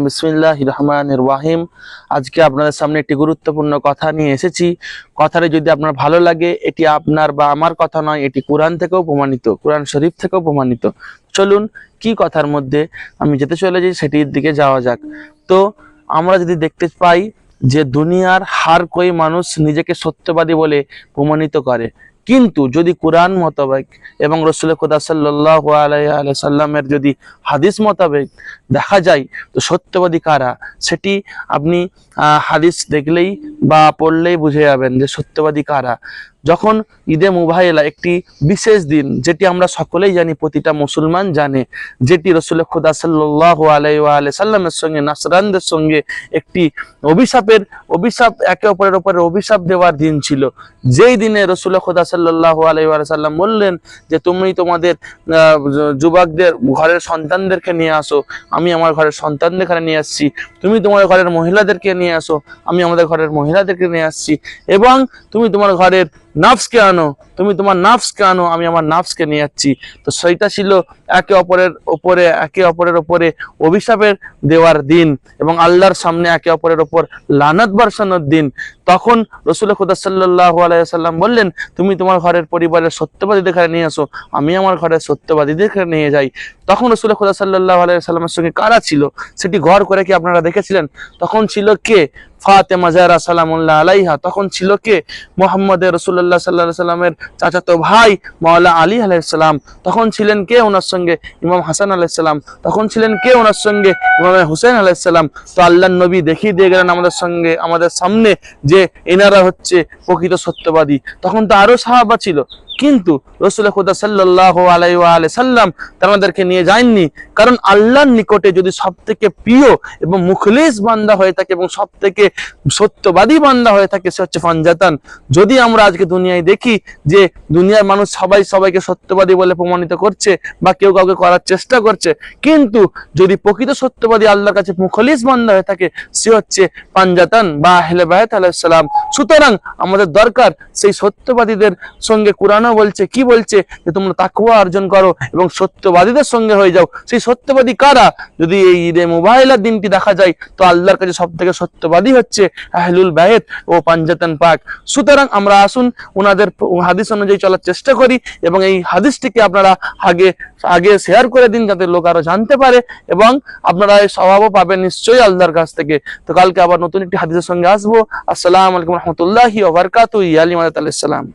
বিসমিল্লাহির রহমানির রহিম। আজকে আপনাদের সামনে একটি গুরুত্বপূর্ণ কথা নিয়ে এসেছি। কথাটি যদি আপনার ভালো লাগে, এটি আপনার বা আমার কথা নয়, এটি কোরআন থেকেও প্রমাণিত, কোরআন শরীফ থেকেও প্রমাণিত। চলুন কি কথার মধ্যে আমি যেতে চলেছি সেটির দিকে যাওয়া যাক। তো আমরা যদি দেখতে পাই যে দুনিয়ার হার কোই মানুষ নিজেকে সত্যবাদী বলে প্রমাণিত করে, কিন্তু যদি কোরআন মোতাবেক এবং রসুল খুদা সাল্লাল্লাহু আলাইহি সাল্লামের যদি হাদিস মোতাবেক দেখা যায় তো সত্যবাদী কারা, সেটি আপনি হাদিস দেখলেই বা পড়লেই বুঝে যাবেন যে সত্যবাদী কারা। যখন ঈদে মুবাইলা একটি বিশেষ দিন, যেটি আমরা সকলেই জানি, প্রতিটা মুসলমান জানে, যেটি রসুল খুদা সাল্লাল্লাহু আলাইহি সাল্লামের সঙ্গে নাসরানদের সঙ্গে একটি অভিশাপ একে অপরের উপরে অভিশাপ দেওয়ার দিন ছিল। যেই দিনে রসুল খুদা সাল্লাল্লাহু আলাইহি সাল্লাম বললেন যে তুমি তোমাদের যুবকদের ঘরের সন্তানদেরকে নিয়ে আসো, আমি আমার ঘরের সন্তানদের নিয়ে আসছি। তুমি তোমার ঘরের মহিলাদেরকে নিয়ে আসো, আমি আমাদের ঘরের মহিলাদেরকে নিয়ে আসছি। এবং তুমি তোমার ঘরের নাফসকে আনো, তুমি তোমার নাফসকে আনো, আমি আমার নাফসকে নিয়ে যাচ্ছি। তো সেইটা ছিল একে অপরের উপরে অভিশাপের দেওয়ার দিন এবং আল্লাহর সামনে একে অপরের উপর লানত বর্ষানোর দিন। তখন রসুল খুদা সাল্লাল্লাহু আলাইহি সাল্লাম বললেন তুমি তোমার ঘরের পরিবারের সত্যবাদীদের নিয়ে আসো, আমি আমার ঘরের সত্যবাদীদের নিয়ে যাই। তখন রসুল খুদা সাল্লাল্লাহু আলাইহি সাল্লামের সঙ্গে কারা ছিল সেটি গড় করে কি আপনারা দেখেছিলেন? তখন ছিল কে? ফাতেমা জাহরা সালামুল্লাহ আলাইহা। তখন ছিল কে? মুহাম্মদ রাসূলুল্লাহ সাল্লাল্লাহু আলাইহি সাল্লামের চাচাতো ভাই মাওলা আলী আলাইহিস সালাম। তখন ছিলেন কে ওনার সঙ্গে? ইমাম হাসান আলাইহিস সালাম। তখন ছিলেন কে ওনার সঙ্গে? ইমাম হুসেন আলাইহিস সালাম। তো আল্লাহর নবী দেখিয়ে দিয়ে গেলেন আমাদের সামনে যে এনারা হচ্ছে প্রকৃত সত্যবাদী। তখন তো আরো সাহাবা ছিল, কিন্তু রসুল খুদা সাল্লাল্লাহু আলাইহি সাল্লাম তাদেরকে নিয়ে যাননি। কারণ আল্লাহর নিকটে যদি সব থেকে প্রিয় এবং মুখলিস বান্দা হয়ে থাকে এবং সব থেকে সত্যবাদী বান্দা হয়ে থাকে সে হচ্ছে ফানজাতান। যদি আমরা আজকে দুনিয়ায় দেখি যে দুনিয়ার মানুষ সবাইকে সত্যবাদী বলে প্রমাণিত করছে বা কেউ কাউকে করার চেষ্টা করছে, কিন্তু যদি প্রকৃত সত্যবাদী আল্লাহর কাছে মুখলিস বান্দা হয়ে থাকে সে হচ্ছে ফানজাতান বা আহলে বাইত আলাইহিস সালাম। সুতরাং আমাদের দরকার সেই সত্যবাদীদের সঙ্গে কোরআন বলছে, কি বলছে? যে তোমরা তাকওয়া অর্জন করো এবং সত্যবাদীদের সঙ্গে হয়ে যাও। সেই সত্যবাদী কারা? যদি এই ঈদে মুবাইলার দিনটি দেখা যায় তো আল্লাহর কাছে সব থেকে সত্যবাদী হচ্ছে আহলুল বাইত ও পাঞ্জাতান পাক। সুতরাং আমরা আসুন ওনাদের হাদিস অনুযায়ী চলার চেষ্টা করি এবং এই হাদিসটিকে আপনারা আগে শেয়ার করে দিন যাতে লোক আরো জানতে পারে এবং আপনারা এই স্বভাবও পাবেন নিশ্চয়ই আল্লাহর কাছ থেকে। তো কালকে আবার নতুন একটি হাদিসের সঙ্গে আসবো। আসসালামু আলাইকুম রহমতুল্লাহি ওয়া বারাকাতুহু। ইয়া আলী মাদাত আলাইহিস সালাম।